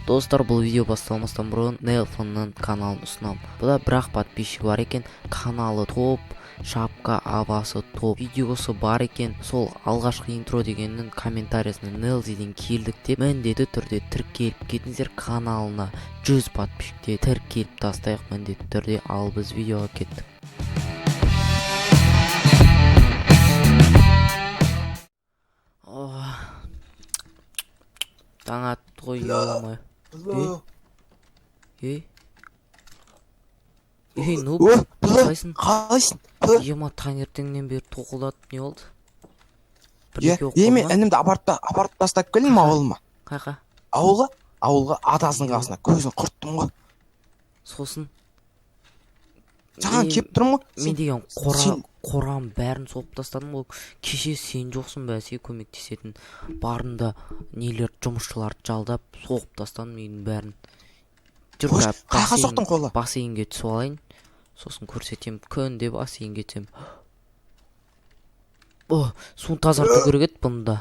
Достар, бұл видео басталмастан бұрын Nelfon'ның каналын ұсынам. Бұда бірақ подписчик бар екен, каналы топ, шапка авасы топ. Видеосы бар екен, сол алғашқы интро дегеннің комментариясына Nelzidен келдік деп міндетті түрде тіркеліп кетіңіздер. Каналына 100 подписчикте тіркеліп тастайық міндетті түрде. Ал біз видеоға кеттік. Таң атты ғой, еламай. Нұп, қалайсың? Ема таңертеңнен бері тоқылдатып не болды? Мен інімді апарып тастап келейін ауылыма. Қайқа? Ауылға атасының қасына көзін құрттым ғой. Сосын? Саған кеп тұрмын ғой. Мен деген қорам бәрін соғып тастадым ғой. Кеше сен жоқсың бәсе көмектесетін. Барында нелер жұмысшыларды жалдап соғып тастадым менің бәрін. Қайға соқтың қолы? Бассейнге түсіп алайын. Сосын көрсетем. Күнде бассейнге түсем. Суын тазарту керек еді бұнда.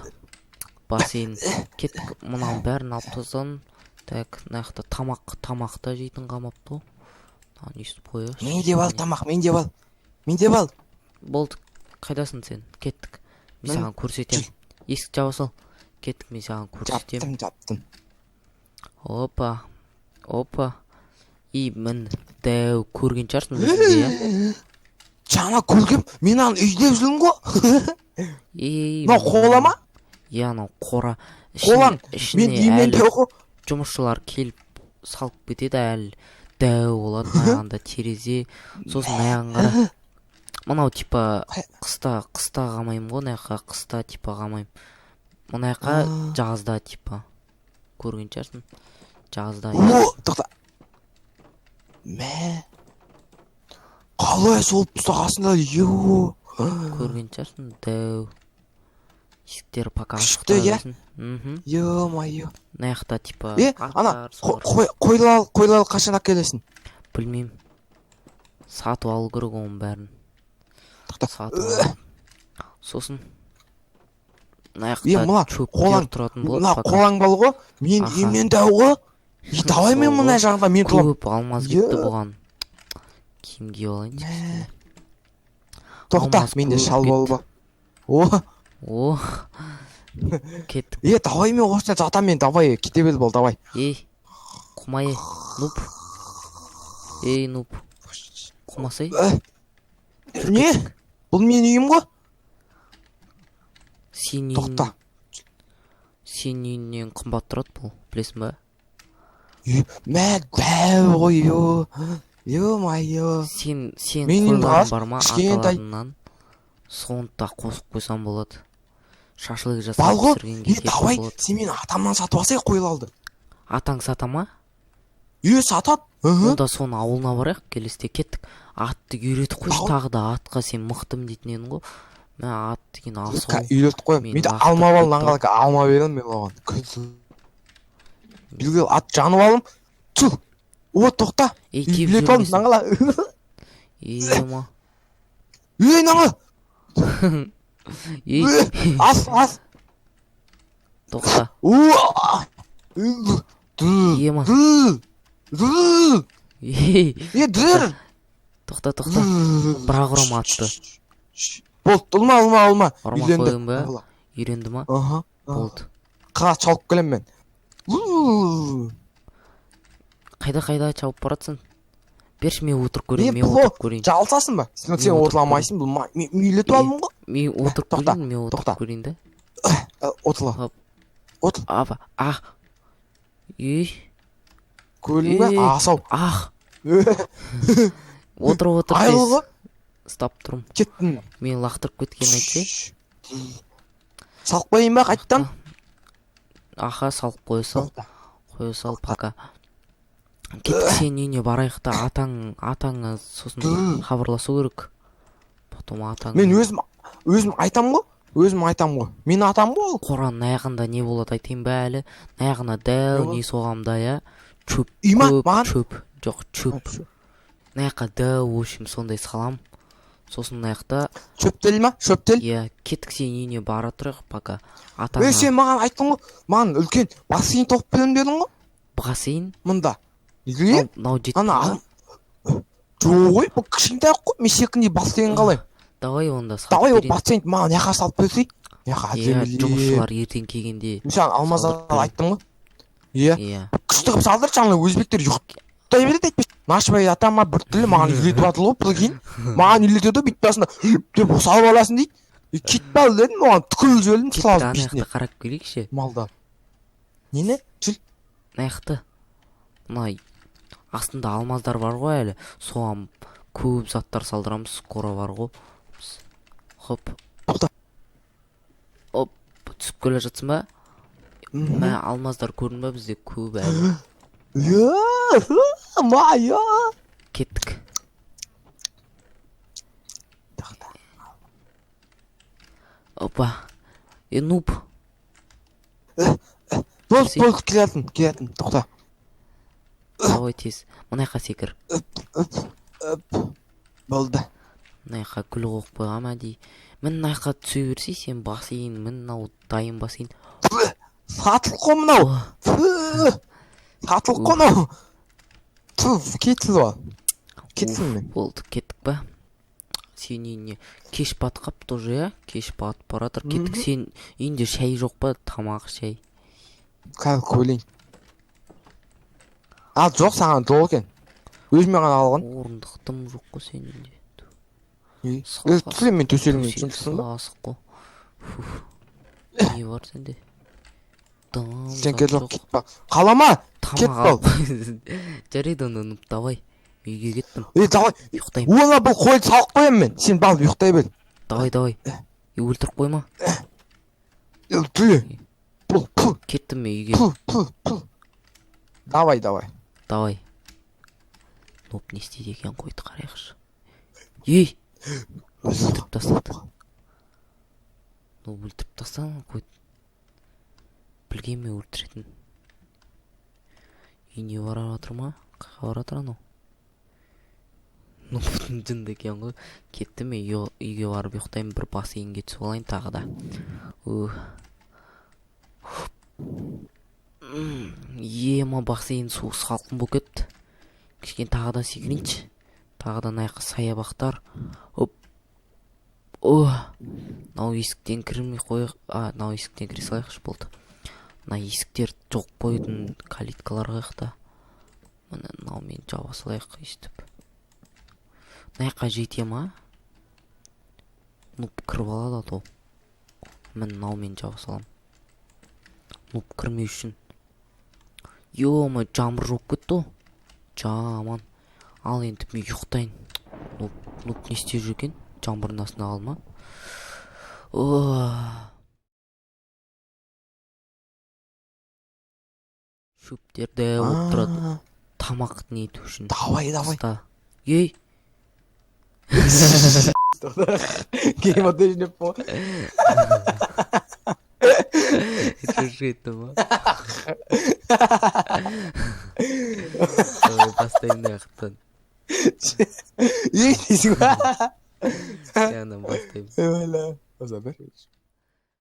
Бассейн. Кеттік, мұнан бәрін алып тастадым. Так, наяқта тамақта жейтін қамапты ғой. Нестіп қойы. Мен деп ал тамақ, мен деп ал. Болды, қайдасың сен? Кеттік. Мен саған көрсетем. Есік жаба сал. Кеттік, мен саған көрсетем. Жаптым. Опа. Мін дәу көрген шығарсың өзіңде, я? Жаңа көргем, мен аны үйде жүрмін ғой. Мынау қола ма? Мынау қора. Қолан, мен деймен дәу ғой. Жұмысшылар келіп салып кетеді әлі. Дәу болады, наяғында терезе. Сосын наяғын қара. Мынау типа қыста қамайым ғой, наяққа қыста типа қамайым. Мұнаяққа жазда типа. Көрген шығарсың? Жазда. Тоқта. Қалай солып тұстағасында, көрген шығарсың, дәу. Есіктері пока күшікті, я? Ё-майо. Наяқта типа. Ана, қойлал қашан әкелесің? Білмейм. Сатып алу керек оның бәрін. Сатып алу. Сосын. Наяқта чөптер тұратын болады. Мына қолаң бал ғой, мен дәу ғой. Давай мен мұнай жағында мен тұрам. Көп алмаз кетті бұған. Киім киіп алайын. Тоқта, менде шал бол ба. Кеттік. Давай мен осында жатам мен, давай, кете бел бол, давай. Құмай, нұп. Нұп. Құмасай. Не? Бұл мен үйім ғой? Тоқта. Сен үйінен қымбат тұрады бұл, білесің ба? Дәу ғой, ё-майо. Сен қойларың бар ма аталарынан? Соңында қосып қойсам болады. Шашлық жасап пісіргенге кетіп давай, болады. сен мен атамнан сатып алсай қойлалды. Атаң сата ма? Сатат. Онда соны ауылына барайық, келесте кеттік. Атты үйретіп қойшы, тағы да атқа сен мықтым дейтін едің ғой. Мен ат деген асау. Үйретіп қойым. Мен алма бал наңғалaka алма берем мен оған. Білгел ат жанып алым. Түл. Тоқта. Білеп алым наңғала. Ема. Наңға. Ас. Тоқта. Ема. Дыр. Тоқта. Бірақ ұрам атты. Болды, алма. Ұрма қойым ба? Үйренді ма? Болды. Қа чалып келем мен. Қайда чауып баратсың? Берші мен отырып көрейін. Жалсасын ба? Сен отырламайсың, бұл мейлетіп алдым ғой. Мен отырып көрейін да. Отыла. Апа, Көлің бе? Асау. Отыр Айылғы? Стап тұрым. Кеттің. Мен лақтырып кеткен айтсай. Салып қойын ба қайттан? Салып қой сал, пока. Кеттік сен үйіне барайық та, атаңа сосын хабарласу керек. Потом атаң. Мен өзім айтам ғой. Мен атам ғой. Қоран наяғында не болады айтайын ба әлі? Наяғына дәу не соғамда, я? Чөп. Жоқ, чөп. Наяққа дәу, өшім сондай салам. Сосын наяқта... Шөптел ма? Шөптел? Кеттік сен үйіне бара тұрық, пока. Сен маған айттың ғой, маған үлкен бассейн тоқып берем дедің ғой? бассейн мында. Неге? мынау жетті Ана жоқ ой, бұл кішкентай қой. Мен секундей бассейн қалаймын. давай онда Давай ол берейін. бассейнді маған яқа салып берсей. Яқа Иә, әдемі. жұмысшылар ертең келгенде Мен саған алмаздан айттым ғой. Иә. иә Күшті қылып салдыршы, ана өзбектер ұйықтай береді айтпай. Нашыбай атама бір тілі маған үйлетіп жатыр ғой, прикинь. Маған үйлетеді бүйтіп басында деп салып аласың дейді. Кетіп ал дедім, оған түкіл жөлін салып ана бетіне. жақты қарап келейікші. Малдан. Нені? Жүл. Мына жақты мына астында алмаздар бар ғой әлі, соған көп заттар салдырамыз. Скоро бар ғой. Хоп. Оп, түсіп келе жатсың ба? Мә алмаздар көрдің ба бізде көп әлі. Майя. Кеттік. Опа. Нуб. Болды, келетін, тоқта. Давай тез. Мына жаққа секір. Болды. Мына жаққа күл қоқып қойғам әдей. Мін мына жаққа түсе берсей, сен бассейн, мін мынау дайын бассейн. Сатылық қой мынау. Сатылық қой мынау. Кетсіз ба? Кетсін мен. Болды, кеттік ба? Сен үйіне кеш батқап тоже, я? Кеш батып баратыр. Кеттік, сен үйінде шай жоқ па? Тамақ, шай. Қазір көйлейін. Ал жоқ, саған дол екен. Өзіме ғана алған. Орындықтым жоқ қой сен үйінде. Түсірем мен төселіммен жұмысын ба? Асық қой. Не бар сенде? Сен кет жоқ, кет ба. Қалама! Кет бол. Жарайды оны, давай. Үйге кеттім. Давай. Ұйықтайым. Оңа бұл қойды салып қоям мен. Сен балып ұйықтай бел. Давай. Өлтіріп қойма. Түлі. Пұл. Кеттім мен үйге. Пұл. Давай. Давай. Ноп не істейді екен, қойды қарайықшы. Ей! Өлтіріп тастады. Өлтіріп тастады, қойды. Білген ме өлтіретін? Үйіне бара жатыр ма? Қайға бара жатыр анау? Ноптың жынды екен ғой. Кетті ме үйге барып ұйықтайын, бір бассейнге түсіп алайын тағы да. Ема бассейн су салқын болып кетті. Кішкен тағы да секірейінші. Тағы да найқы саябақтар. Нау есіктен кірмей қойық. Нау есіктен кіре салайықшы болды. Мына есіктер жоқ қойдың калиткалар қайықта. Мына нау мен жаба салайық естіп. Найқа жете ма? Нұп кіріп алады атау. Мен нау мен жаба салам. Нұп кірмей үшін. Йома, жамыр жоқ кетті о. Жаман. Ал енді мен ұйықтайын. Нұп не істеп жүрген? Жамбырын астына қалма. Шөптерді отырады. Тамақ не ету үшін. Давай. Ей! Game of the по. Жужжит ма? Поставим нахтан. Ей, Я нам поставим. Заберешь.